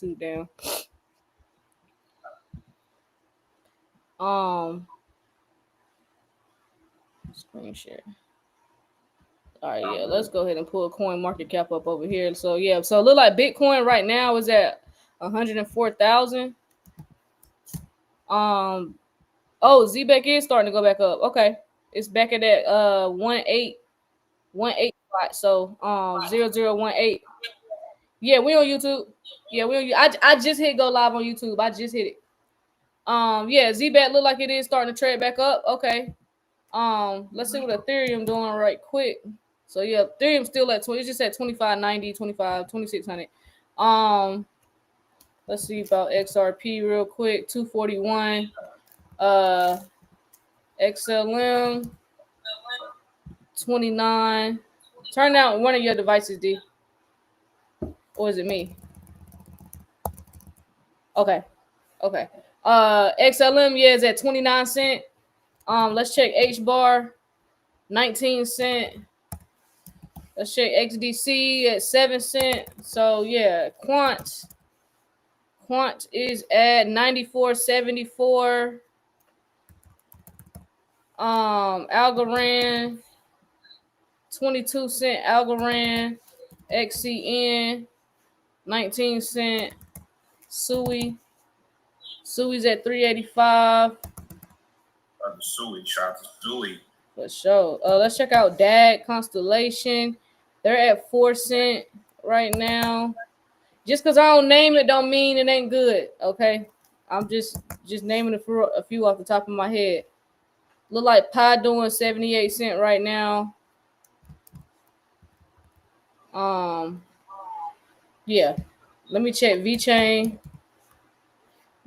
down. Screen share. All right, yeah, let's go ahead and pull coin market cap up over here. So yeah, so it look like Bitcoin right now is at 104,000. Oh, ZBEC is starting to go back up. Okay, it's back at that 1818 spot. So 0018. Yeah, we on YouTube. Yeah, we on. I just hit go live on YouTube. I just hit it. Yeah, ZBEC look like it is starting to trade back up. Okay. Let's see what Ethereum doing right quick. So yeah, Ethereum still at 20. It's just at 2590, 2600. Let's see about XRP real quick. 241. XLM 29. Turn down one of your devices, D. Or is it me? Okay. Okay. XLM, yeah, is at 29 cent. Let's check H bar, 19 cent. Let's check XDC at 7 cent. So yeah, Quant is at 94.74. Algorand, 22 cent. Algorand, XCN, 19 cent. Sui's at 385. Sui, shout out to Sui. For sure. Let's check out DAG Constellation. They're at 4 cent right now. Just because I don't name it don't mean it ain't good. Okay, I'm just naming a few off the top of my head. Look like Pi doing 78 cent right now. Yeah. Let me check VeChain.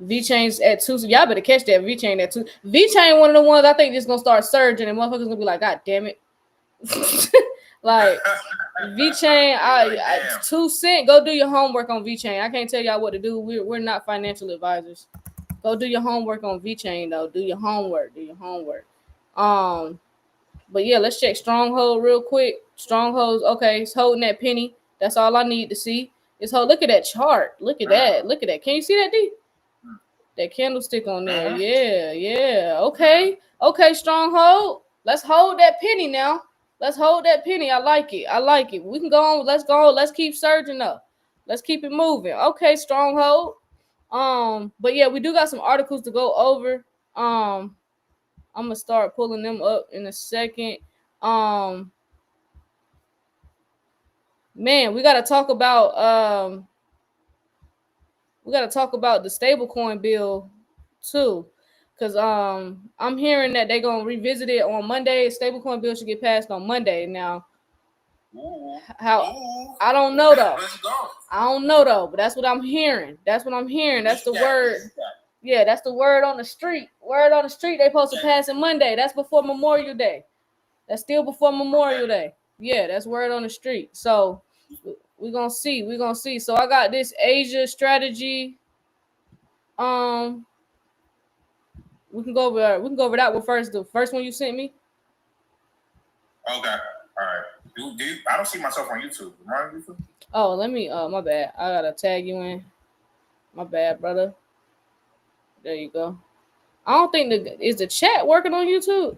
VeChain's at 2. So y'all better catch that VeChain at 2. VeChain one of the ones I think just gonna start surging and motherfuckers gonna be like, God damn it. Like VeChain, I 2 cent. Go do your homework on VeChain. I can't tell y'all what to do. We're not financial advisors. Go do your homework on VeChain though. Do your homework. But yeah, let's check Stronghold real quick. Strongholds, okay, it's holding that penny. That's all I need to see. Look at that chart. Look at that. Can you see that, D? That candlestick on there. Yeah. Okay, Stronghold. Let's hold that penny now. I like it. We can go on. Let's go. Let's keep surging up. Let's keep it moving. Okay, Stronghold. But yeah, we do got some articles to go over. I'm gonna start pulling them up in a second. Man, we gotta talk about the stablecoin bill too. Cause I'm hearing that they're gonna revisit it on Monday. Stablecoin bill should get passed on Monday. Now, I don't know though. But that's what I'm hearing. That's the word. Yeah, that's the word on the street. They supposed to pass it Monday. That's before Memorial Day. That's still before Memorial Day. Yeah, that's word on the street. So we're gonna see. So I got this Asia strategy. We can go over that one first. The first one you sent me. Okay. All right. I don't see myself on YouTube. Am I on YouTube? Oh, let me. My bad. I gotta tag you in. My bad, brother. There you go. I don't think is the chat working on YouTube.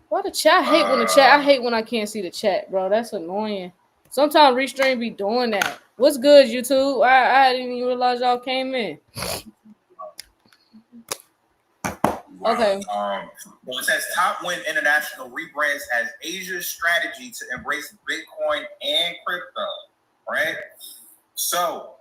Why the chat? I hate when I can't see the chat, bro. That's annoying. Sometimes Restream be doing that. What's good, YouTube? I didn't even realize y'all came in. Wow. Okay. Well, it says Top Win International rebrands as Asia's strategy to embrace Bitcoin and crypto. Right. So,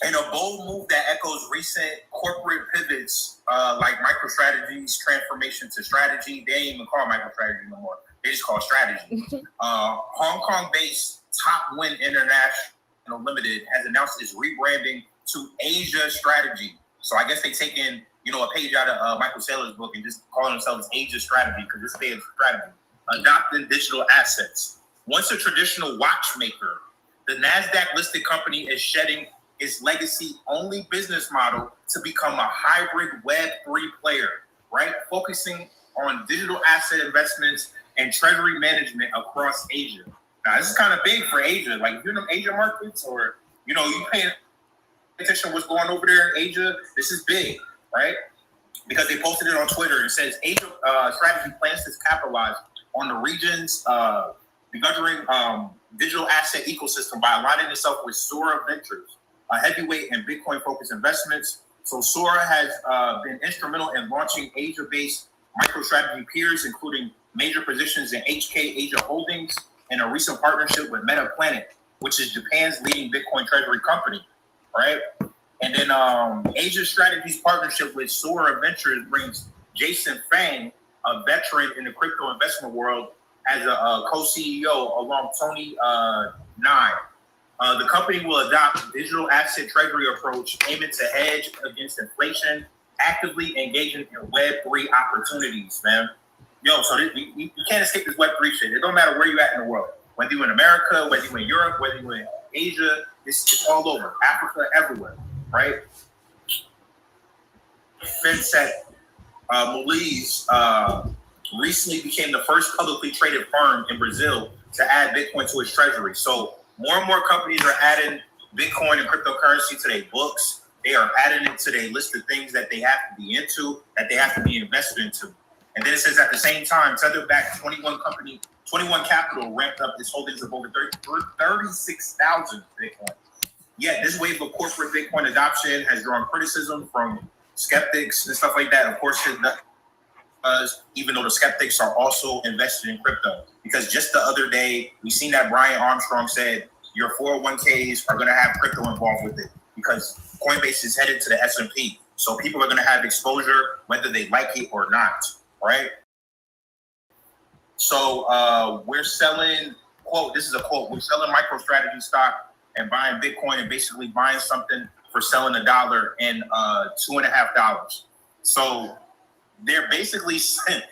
in a bold move that echoes recent corporate pivots, like MicroStrategy's transformation to strategy, they ain't even call MicroStrategy no more. They just call strategy. Hong Kong-based Top Win International Limited has announced its rebranding to Asia Strategy. So I guess they taken a page out of Michael Saylor's book and just calling themselves Asia Strategy because this day is strategy. Adopting digital assets. Once a traditional watchmaker, the NASDAQ-listed company is shedding its legacy-only business model to become a hybrid Web3 player, right? Focusing on digital asset investments and treasury management across Asia. Now, this is kind of big for Asia. Like, if you're in the Asia markets or, you paying attention to what's going over there in Asia. This is big, right? Because they posted it on Twitter. It says Asia strategy plans to capitalize on the region's beguiling digital asset ecosystem by aligning itself with Sora Ventures, a heavyweight and Bitcoin-focused investments. So Sora has been instrumental in launching Asia-based MicroStrategy peers, including major positions in HK Asia Holdings and a recent partnership with Meta Planet, which is Japan's leading Bitcoin treasury company, right? And then Asia Strategy's partnership with Sora Ventures brings Jason Fang, a veteran in the crypto investment world, as a co-CEO along Tony Nye. The company will adopt digital asset treasury approach aiming to hedge against inflation, actively engaging in Web3 opportunities, man. Yo, so you can't escape this Web3 shit. It don't matter where you at in the world. Whether you're in America, whether you're in Europe, whether you're in Asia, it's all over. Africa, everywhere, right? FinTech Molise recently became the first publicly traded firm in Brazil to add Bitcoin to its treasury. So more and more companies are adding Bitcoin and cryptocurrency to their books. They are adding it to their list of things that they have to be into, that they have to be invested into. And then it says at the same time, Tether-backed 21 Capital ramped up its holdings of over 36,000 Bitcoin. Yet this wave of corporate Bitcoin adoption has drawn criticism from skeptics and stuff like that. Of course, even though the skeptics are also invested in crypto. Because just the other day, we seen that Brian Armstrong said your 401ks are going to have crypto involved with it because Coinbase is headed to the S&P. So people are going to have exposure whether they like it or not, right? So we're selling, quote, this is a quote, we're selling MicroStrategy stock and buying Bitcoin and basically buying something for selling $1 and $2.50. So they're basically selling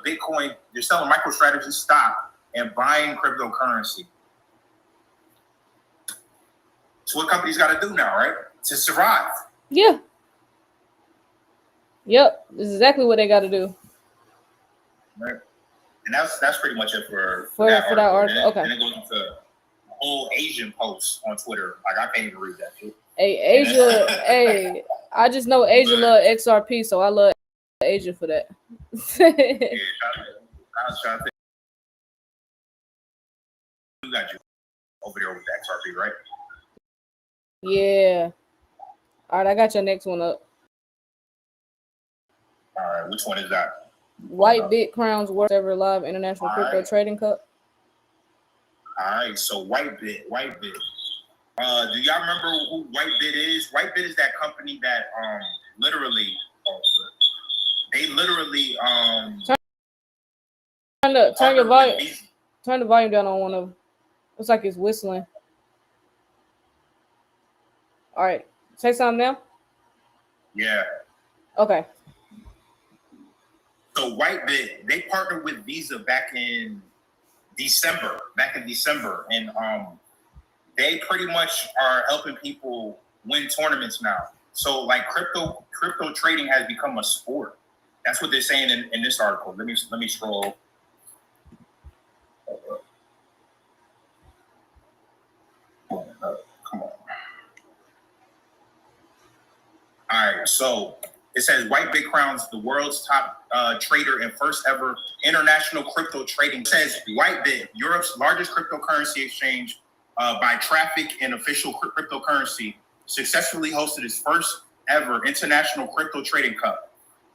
Bitcoin, they're selling MicroStrategy stock and buying cryptocurrency. So what companies got to do now, right? To survive. Yeah. Yep. This is exactly what they got to do. Right. And that's pretty much it for that article. Okay. And it goes into a whole Asian post on Twitter. Like I can't even read that shit. Hey, Asia, hey, I just know Asia love XRP, so I love Asia for that. Yeah, I was trying to think. You got you over there with the XRP, right? Yeah. All right, I got your next one up. All right, which one is that? WhiteBIT crowns worst ever live international crypto trading cup. All right, so WhiteBIT. Do y'all remember who WhiteBIT is? WhiteBIT is that company that literally turn the volume down on one of them. Looks like it's whistling. All right, say something now. Yeah. Okay. So WhiteBIT, they partnered with Visa back in December, and they pretty much are helping people win tournaments now. So like crypto trading has become a sport. That's what they're saying in this article. Let me scroll. Come on. All right, so it says WhiteBIT crowns the world's top trader and first ever international crypto trading. It says WhiteBIT, Europe's largest cryptocurrency exchange by traffic and official cryptocurrency, successfully hosted its first ever international crypto trading cup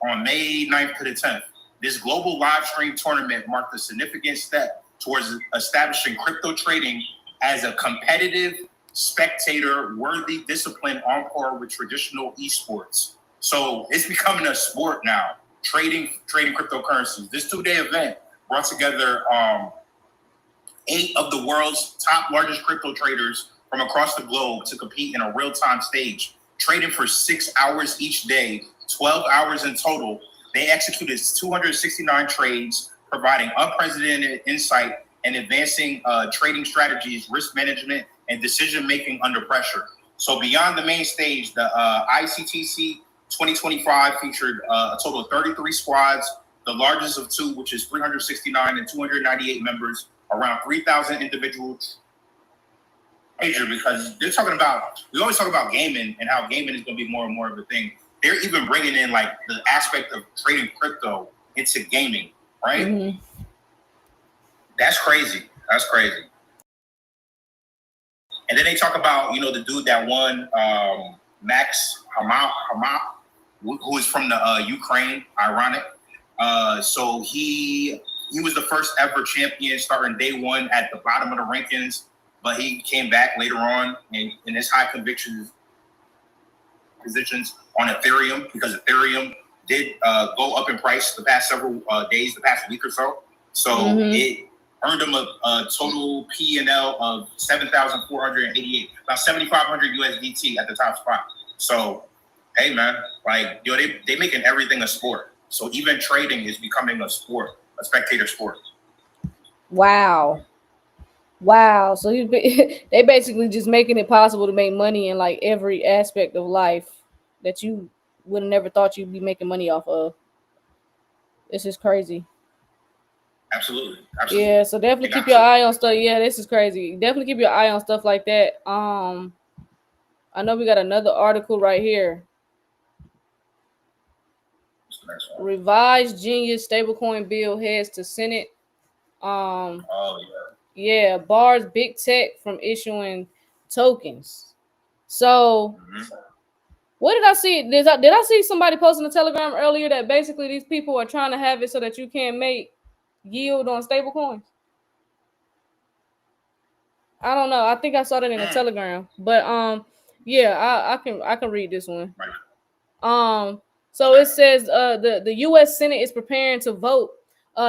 on May 9th to the 10th. This global live stream tournament marked a significant step towards establishing crypto trading as a competitive, spectator-worthy discipline on par with traditional esports. So it's becoming a sport now, trading cryptocurrencies. This 2-day event brought together 8 of the world's top largest crypto traders from across the globe to compete in a real-time stage, trading for 6 hours each day, 12 hours in total. They executed 269 trades, providing unprecedented insight and advancing trading strategies, risk management, and decision-making under pressure. So beyond the main stage, the ICTC 2025 featured a total of 33 squads, the largest of 2, which is 369 and 298 members, around 3,000 individuals major because they're talking about, we always talk about gaming and how gaming is going to be more and more of a thing. They're even bringing in like the aspect of trading crypto into gaming, right? Mm-hmm. That's crazy. That's crazy. And then they talk about, the dude that won, Max Hama, who is from the Ukraine, ironic. So he was the first ever champion starting day one at the bottom of the rankings, but he came back later on in his high conviction positions on Ethereum because Ethereum did go up in price the past several days, the past week or so. So it earned him a total P&L of 7,488, about 7,500 USDT at the top spot. So, hey man, like they making everything a sport. So even trading is becoming a sport, a spectator sport. Wow. So they basically just making it possible to make money in like every aspect of life that you would have never thought you'd be making money off of. This is crazy. Absolutely. Yeah, so definitely keep your eye on stuff. Yeah, this is crazy. Definitely keep your eye on stuff like that. I know we got another article right here. Revised Genius stablecoin bill heads to Senate. Yeah, bars big tech from issuing tokens. So what did I see? Did I see somebody posting a Telegram earlier that basically these people are trying to have it so that you can't make yield on stablecoins? I don't know. I think I saw that in a Telegram. But yeah, I can read this one. So it says the US Senate is preparing to vote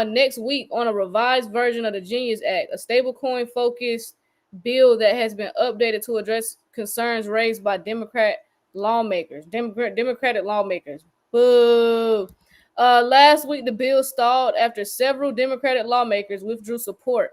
next week on a revised version of the Genius Act, a stablecoin focused bill that has been updated to address concerns raised by Democratic lawmakers. Boo. Last week the bill stalled after several Democratic lawmakers withdrew support,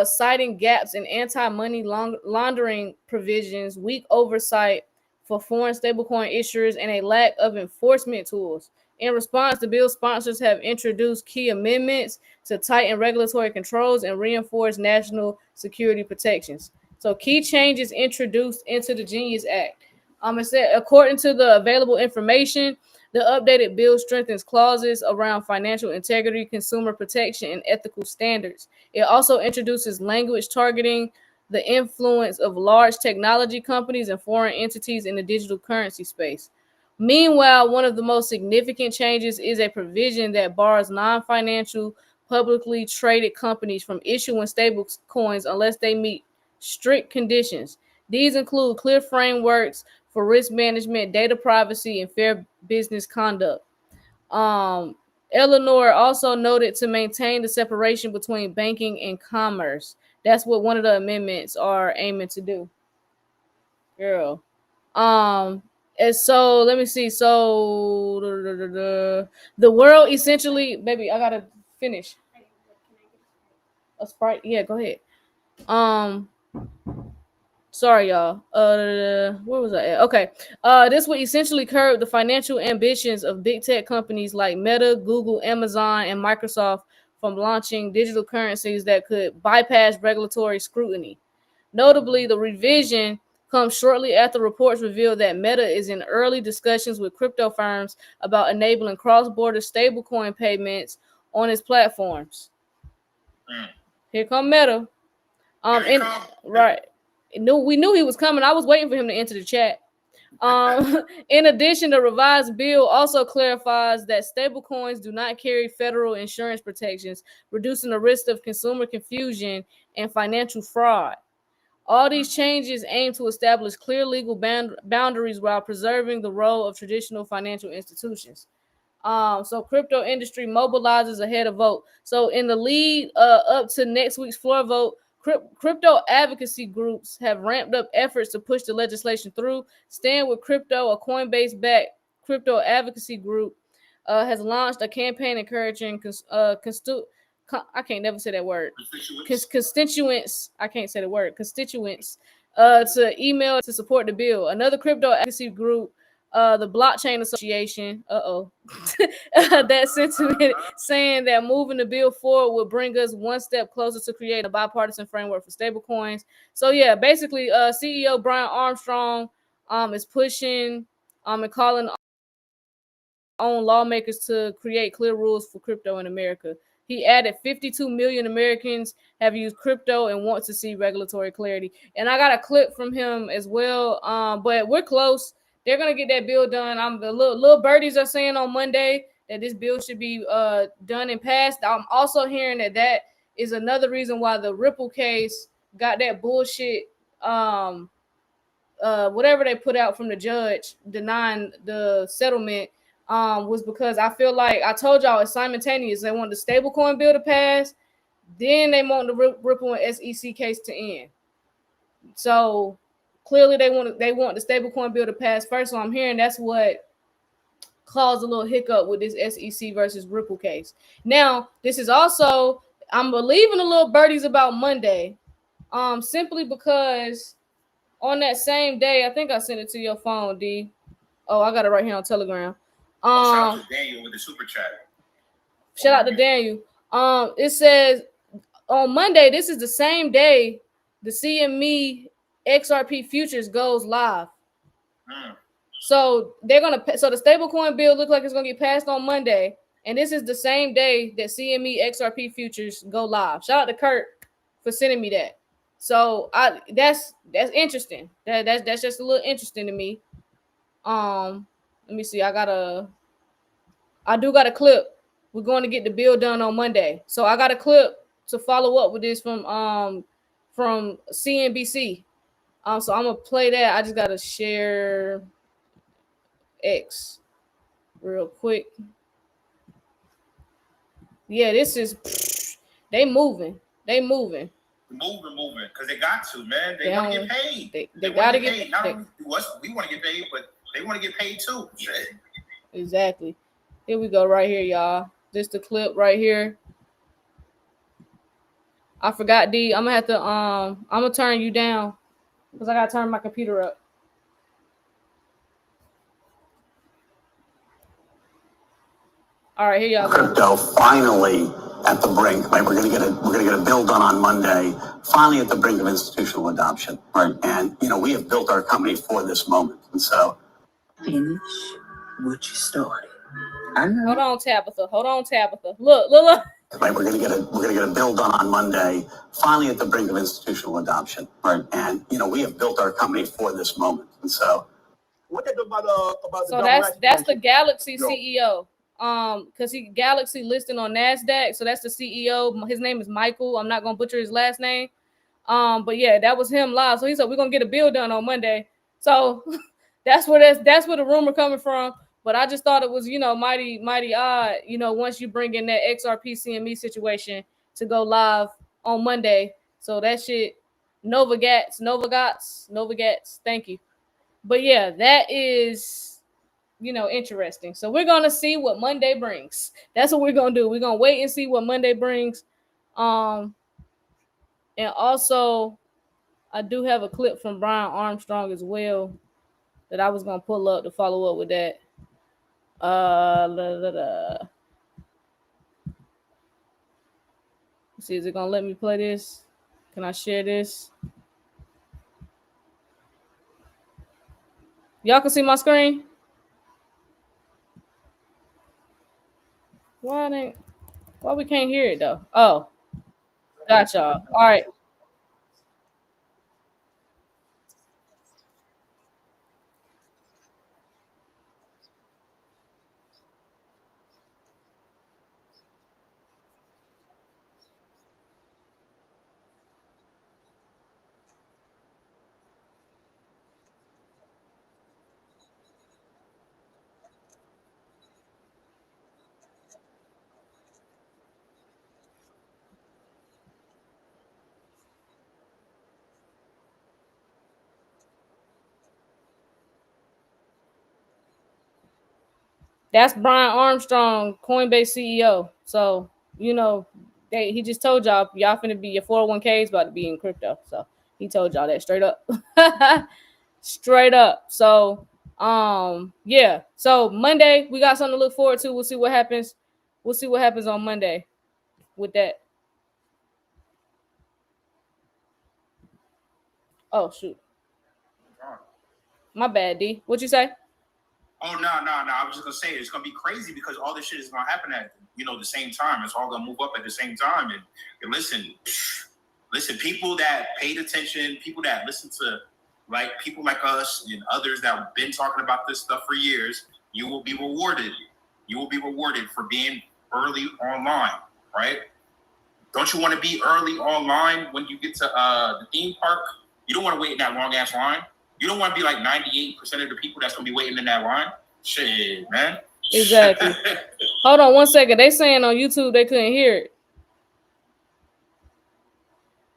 citing gaps in anti-money laundering provisions, weak oversight for foreign stablecoin issuers, and a lack of enforcement tools. In response, the bill sponsors have introduced key amendments to tighten regulatory controls and reinforce national security protections. So key changes introduced into the Genius Act. It said, according to the available information, the updated bill strengthens clauses around financial integrity, consumer protection, and ethical standards. It also introduces language targeting the influence of large technology companies and foreign entities in the digital currency space. Meanwhile, one of the most significant changes is a provision that bars non-financial, publicly traded companies from issuing stable coins unless they meet strict conditions. These include clear frameworks for risk management, data privacy, and fair business conduct. Eleanor also noted to maintain the separation between banking and commerce. That's what one of the amendments are aiming to do. Girl. And so let me see. So the world essentially, baby, I gotta finish. A Sprite? Yeah, go ahead. Sorry, y'all. Where was I at? Okay. This would essentially curb the financial ambitions of big tech companies like Meta, Google, Amazon, and Microsoft from launching digital currencies that could bypass regulatory scrutiny. Notably, the revision comes shortly after reports reveal that Meta is in early discussions with crypto firms about enabling cross-border stablecoin payments on its platforms. Here come Meta. Right. We knew he was coming. I was waiting for him to enter the chat. In addition, the revised bill also clarifies that stablecoins do not carry federal insurance protections, reducing the risk of consumer confusion and financial fraud. All these changes aim to establish clear legal boundaries while preserving the role of traditional financial institutions. So crypto industry mobilizes ahead of vote. So in the lead up to next week's floor vote, crypto advocacy groups have ramped up efforts to push the legislation through. Stand with Crypto, a Coinbase-backed crypto advocacy group, has launched a campaign encouraging I can't never say that word. Constituents. I can't say the word. Constituents to email to support the bill. Another crypto advocacy group the Blockchain Association, that sentiment saying that moving the bill forward would bring us one step closer to creating a bipartisan framework for stablecoins. So yeah, basically, CEO Brian Armstrong is pushing and calling on lawmakers to create clear rules for crypto in America. He added 52 million Americans have used crypto and want to see regulatory clarity. And I got a clip from him as well. But we're close. They're gonna get that bill done. I'm the little birdies are saying on Monday that this bill should be done and passed. I'm also hearing that is another reason why the Ripple case got that bullshit whatever they put out from the judge denying the settlement was because I feel like I told y'all it's simultaneous. They want the stablecoin bill to pass, then they want the Ripple and SEC case to end. So clearly they want the stablecoin bill to pass first. So I'm hearing that's what caused a little hiccup with this SEC versus Ripple case. Now this is also, I'm believing the little birdies about Monday, simply because on that same day, I think I sent it to your phone, D. Oh, I got it right here on Telegram. Shout out to Daniel with the super chat. Shout out to Daniel. It says on Monday, this is the same day the CME XRP futures goes live. So they're gonna. So the stablecoin bill looks like it's gonna get passed on Monday, and this is the same day that CME XRP futures go live. Shout out to Kurt for sending me that. So that's interesting. That's just a little interesting to me. Let me see. I do got a clip. We're going to get the bill done on Monday. So I got a clip to follow up with this from CNBC. So I'm gonna play that. I just gotta share X real quick. Yeah, this is they moving. Moving, because they got to, man. They want to get paid. They gotta get paid. Not only we want to get paid, but they want to get paid too. Shit. Exactly. Here we go, right here, y'all. This the clip right here. I forgot, D. I'm gonna have to I'm gonna turn you down because I gotta turn my computer up. All right, here y'all go. Crypto finally at the brink. Right, we're gonna get a bill done on Monday. Finally at the brink of institutional adoption. Right, and we have built our company for this moment, and so finish what you started. Hold on, Tabitha. Look. Right, we're gonna get a bill done on Monday. Finally at the brink of institutional adoption. Right, and we have built our company for this moment, and so. What they do about so that's the Galaxy CEO. Because Galaxy listed on NASDAQ, so that's the CEO. His name is Michael. I'm not gonna butcher his last name. But yeah, that was him live. So he said we're gonna get a bill done on Monday. So that's where the rumor coming from. But I just thought it was mighty odd. Once you bring in that XRP CME situation to go live on Monday. So that shit, Novagats. Thank you. But yeah, that is. Interesting. So we're gonna see what Monday brings. That's what we're gonna do. We're gonna wait and see what Monday brings. And also, I do have a clip from Brian Armstrong as well that I was gonna pull up to follow up with that. Let's see, is it gonna let me play this? Can I share this? Y'all can see my screen. Why we can't hear it though? Oh, got y'all. All right. That's Brian Armstrong, Coinbase CEO. So, he just told y'all finna be your 401k is about to be in crypto. So he told y'all that straight up. Straight up. So Yeah. So Monday we got something to look forward to. We'll see what happens. We'll see what happens on Monday with that. Oh shoot. My bad, D. What you say? Oh no. I was just gonna say it's gonna be crazy because all this shit is gonna happen at the same time. It's all gonna move up at the same time. And listen, people that paid attention, people that listen to people like us and others that have been talking about this stuff for years, you will be rewarded. You will be rewarded for being early online, right? Don't you want to be early online when you get to the theme park? You don't want to wait in that long ass line. You don't want to be like 98% of the people that's gonna be waiting in that line. Shit, man. Exactly. Hold on 1 second. They saying on YouTube they couldn't hear it.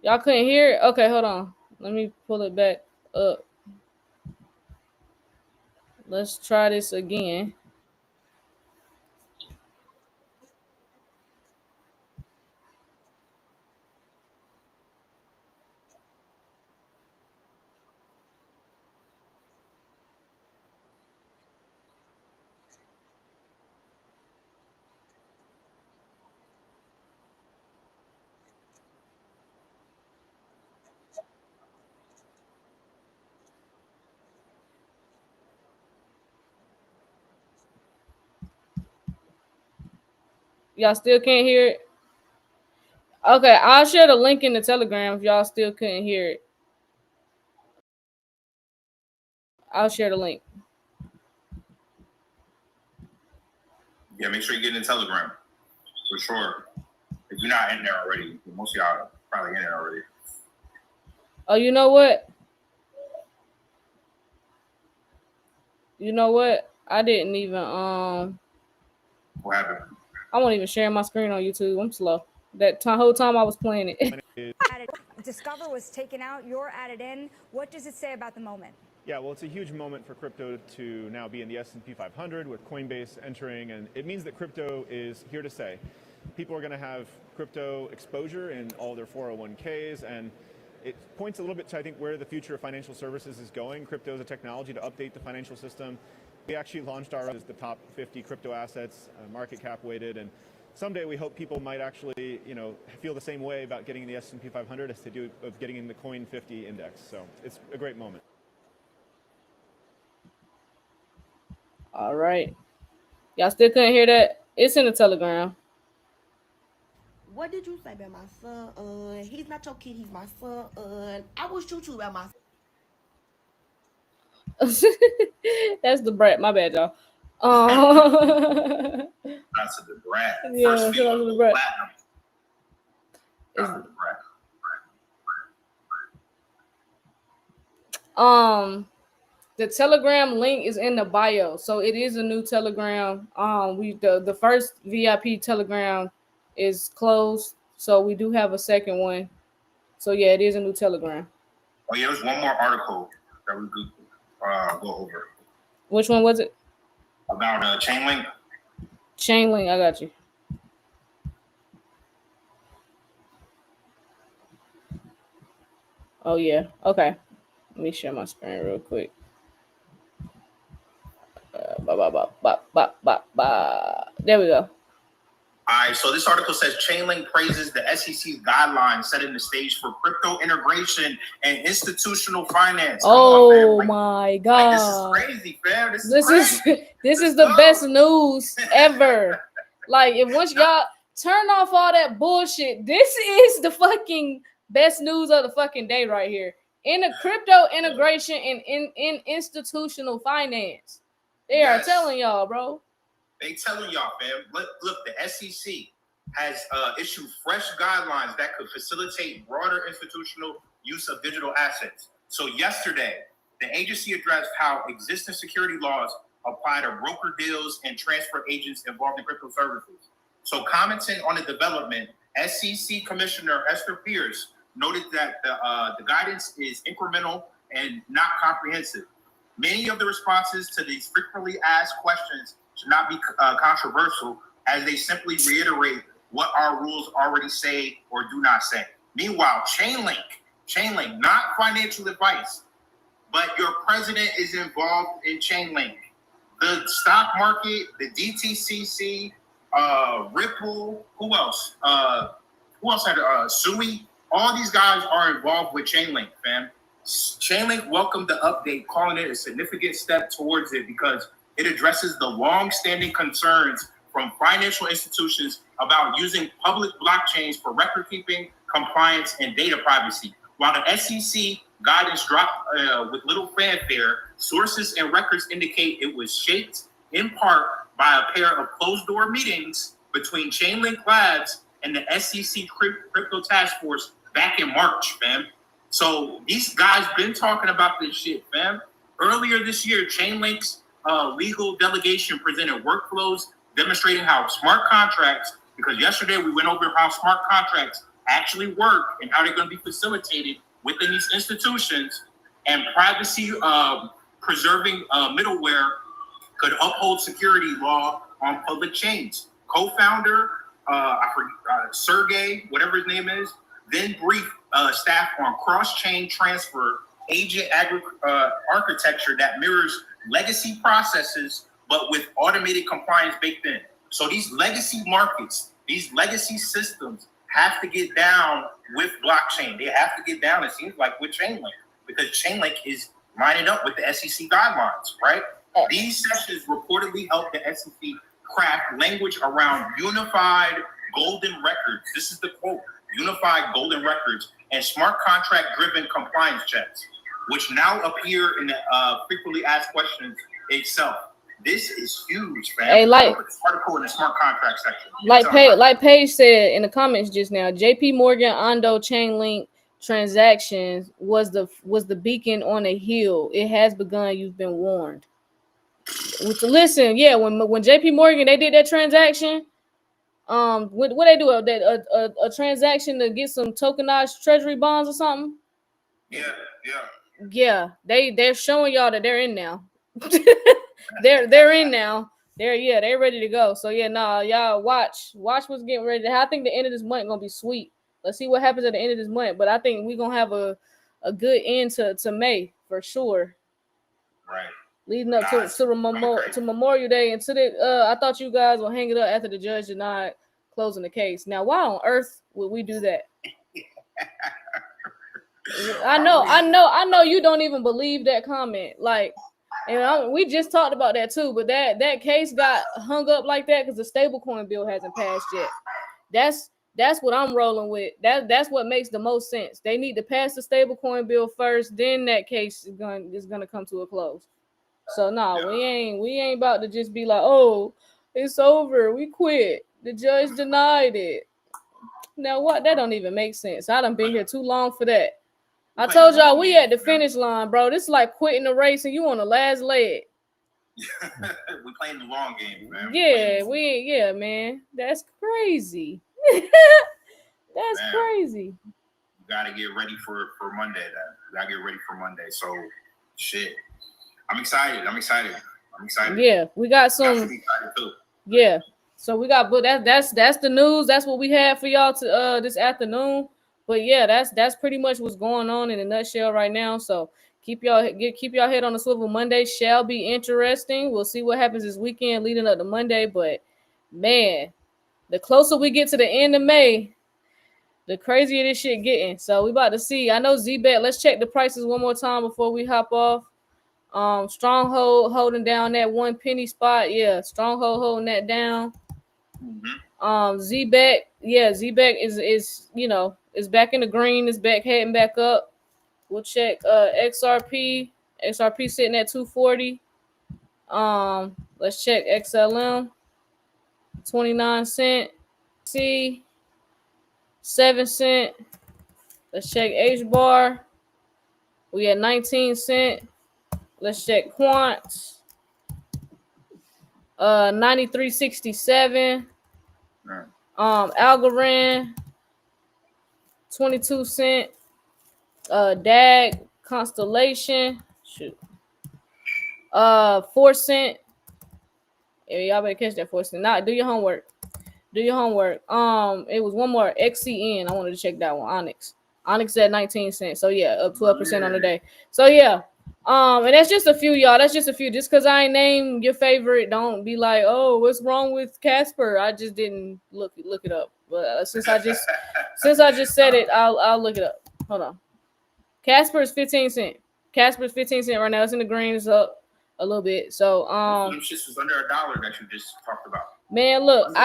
Y'all couldn't hear it? Okay, hold on. Let me pull it back up. Let's try this again. Y'all still can't hear it? Okay, I'll share the link in the Telegram if y'all still couldn't hear it. I'll share the link. Yeah, make sure you get in the Telegram for sure. If you're not in there already, most of y'all are probably in there already. Oh, you know what? I didn't even What happened? I won't even share my screen on YouTube. I'm slow. That whole time I was playing it. Discover was taken out. You're added in. What does it say about the moment? Yeah, well, it's a huge moment for crypto to now be in the S&P 500 with Coinbase entering, and it means that crypto is here to stay. People are going to have crypto exposure in all their 401ks, and it points a little bit to, I think, where the future of financial services is going. Crypto is a technology to update the financial system. We actually launched our as the top 50 crypto assets, market cap weighted, and someday we hope people might actually, feel the same way about getting in the S&P 500 as they do of getting in the Coin 50 index. So it's a great moment. All right. Y'all still couldn't hear that? It's in the Telegram. What did you say about my son? He's not your kid, he's my son. I was choo-choo about my son. That's the brat. My bad, y'all. That's the brat. Yeah, First that's people the brat. platinum. The brat. The Telegram link is in the bio, so it is a new Telegram. The first VIP Telegram is closed, so we do have a second one. So yeah, it is a new Telegram. Oh yeah, there's one more article that we could go over. Which one was it? About Chainlink. Chainlink, I got you. Oh yeah, okay. Let me share my screen real quick. There we go. All right, so this article says Chainlink praises the SEC's guidelines setting the stage for crypto integration and institutional finance. Oh my God. This is crazy, fam. This is the best news ever. Like, if once y'all turn off all that bullshit, this is the fucking best news of the fucking day right here. In the crypto integration and in institutional finance. They are telling y'all, bro. They telling y'all, fam. Look, the SEC has issued fresh guidelines that could facilitate broader institutional use of digital assets. So yesterday, the agency addressed how existing security laws apply to broker deals and transfer agents involved in crypto services. So commenting on the development, SEC Commissioner Esther Pierce noted that the guidance is incremental and not comprehensive. Many of the responses to these frequently asked questions should not be controversial, as they simply reiterate what our rules already say or do not say. Meanwhile, Chainlink, not financial advice, but your president is involved in Chainlink. The stock market, the DTCC, Ripple, who else? Who else had Sui? All these guys are involved with Chainlink, fam. Chainlink welcomed the update, calling it a significant step towards it because it addresses the long-standing concerns from financial institutions about using public blockchains for record keeping, compliance, and data privacy. While the SEC guidance dropped with little fanfare, sources and records indicate it was shaped in part by a pair of closed-door meetings between Chainlink Labs and the SEC Crypto Task Force back in March, fam. So these guys been talking about this shit, fam. Earlier this year, Chainlink's legal delegation presented workflows demonstrating how smart contracts, because yesterday we went over how smart contracts actually work and how they're going to be facilitated within these institutions, and privacy preserving middleware could uphold security law on public chains. Co-founder, Sergey, whatever his name is, then briefed staff on cross-chain transfer agent architecture that mirrors legacy processes, but with automated compliance baked in. So these legacy markets, these legacy systems have to get down with blockchain. They have to get down, it seems like, with Chainlink, because Chainlink is lining up with the SEC guidelines, right? These sessions reportedly helped the SEC craft language around unified golden records. This is the quote: unified golden records and smart contract-driven compliance checks, which now appear in the frequently asked questions itself. This is huge, man. Hey, like article in the smart contract section. Like Paige said in the comments just now, JP Morgan Ondo Chainlink transactions was the beacon on a hill. It has begun. You've been warned. Listen, yeah, when JP Morgan they did that transaction, what they do a transaction to get some tokenized treasury bonds or something. Yeah, they're showing y'all that they're in now. they're in now. They're ready to go. So yeah, y'all watch what's getting ready. I think the end of this month gonna be sweet. Let's see what happens at the end of this month. But I think we're gonna have a good end to May for sure. Right. Leading up to Memorial Day and to the I thought you guys will hang it up after the judge denied closing the case. Now, why on earth would we do that? I know you don't even believe that comment. Like, and we just talked about that too, but that case got hung up like that because the stablecoin bill hasn't passed yet. That's what I'm rolling with. That's what makes the most sense. They need to pass the stablecoin bill first, then that case is gonna come to a close. So we ain't about to just be like, oh, it's over, we quit. The judge denied it. Now what? That don't even make sense. I done been here too long for that. I told y'all we at the finish line, bro. This is like quitting the race and you on the last leg. We playing the long game, man. Yeah, man. That's crazy. That's crazy. You gotta get ready for Monday. You gotta get ready for Monday. So shit. I'm excited. Yeah, we got some. Yeah, so we got, but that's the news. That's what we had for y'all to this afternoon. But yeah, that's pretty much what's going on in a nutshell right now. So keep y'all head on the swivel. Monday shall be interesting. We'll see what happens this weekend leading up to Monday. But man, the closer we get to the end of May, the crazier this shit getting. So we about to see. I know ZBet. Let's check the prices one more time before we hop off. Stronghold holding down that 1 penny spot. Yeah, Stronghold holding that down. ZBet is back in the green. It's back heading back up. We'll check XRP. XRP sitting at 240. Let's check XLM. 29 cent. C 7 cent. Let's check H bar. We at 19 cent. Let's check Quant. 93.67. Algorand 22 cent. DAG Constellation 4 cent. Yeah, y'all better catch that 4 cent. Nah, do your homework. It was one more XCN. I wanted to check that one. Onyx at 19 cents. So yeah, up 12% on the day. So yeah, And that's just a few, y'all. That's just a few. Just because I ain't named your favorite, don't be like, oh, what's wrong with Casper? I just didn't look it up. But since I just said it, I'll look it up. Hold on. Casper is 15 cents. Casper is 15 cents right now. It's in the green. It's up a little bit. So them shits was under $1 that you just talked about. Man, look,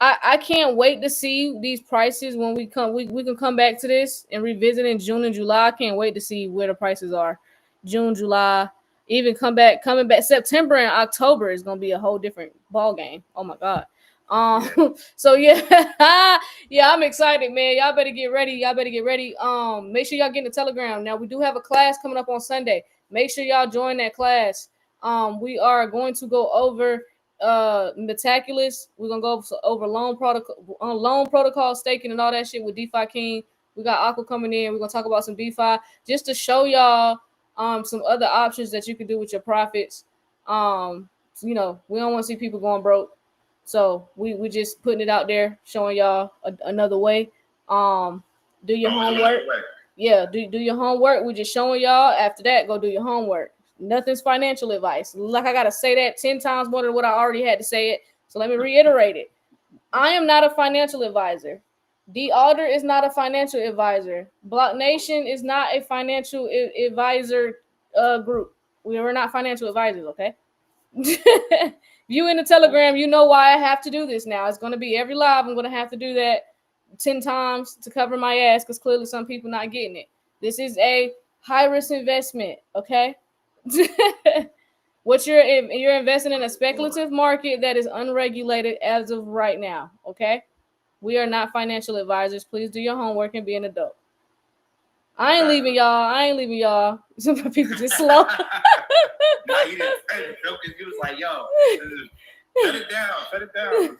I can't wait to see these prices when we come. We can come back to this and revisit in June and July. I can't wait to see where the prices are. June, July, even coming back September and October is gonna be a whole different ball game. Oh my god. So yeah, yeah, I'm excited, man. Y'all better get ready. Make sure y'all get in the Telegram. Now we do have a class coming up on Sunday. Make sure y'all join that class. We are going to go over Metaculous. We're gonna go over loan protocol staking and all that shit with DeFi King. We got Aqua coming in. We're gonna talk about some DeFi just to show y'all some other options that you can do with your profits. We don't want to see people going broke, so we just putting it out there, showing y'all another way. Do your homework. Yeah, do your homework. We're just showing y'all. After that, go do your homework. Nothing's financial advice. Like I gotta say that 10 times more than what I already had to say it. So let me reiterate it. I am not a financial advisor. The Alder is not a financial advisor. Block Nation is not a financial advisor group. We are not financial advisors, okay? You in the Telegram, you know why I have to do this now. It's gonna be every live. I'm gonna have to do that 10 times to cover my ass because clearly some people not getting it. This is a high risk investment, okay? What you're investing in a speculative market that is unregulated as of right now, okay? We are not financial advisors. Please do your homework and be an adult. I ain't leaving y'all. Some people just slow. No, you didn't say the joke because you was like, yo, shut it down.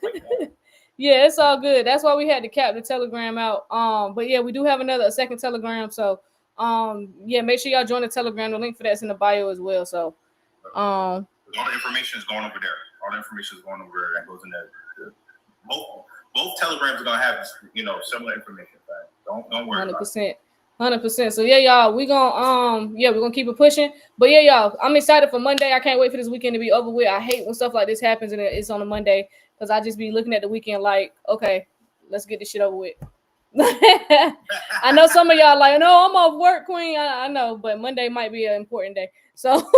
Yeah, it's all good. That's why we had to cap the Telegram out. But yeah, we do have a second Telegram. So yeah, make sure y'all join the Telegram. The link for that's in the bio as well. So all the information is going over there. That goes in there. Both Telegrams are gonna have similar information. Don't worry 100%. 100%. So yeah, y'all, we're gonna keep it pushing. But yeah, y'all, I'm excited for Monday. I can't wait for this weekend to be over with. I hate when stuff like this happens and it's on a Monday because I just be looking at the weekend like, okay, let's get this shit over with. I know some of y'all like, no, I'm off work, Queen. I know, but Monday might be an important day. So,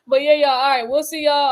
but yeah, y'all. All right, we'll see y'all.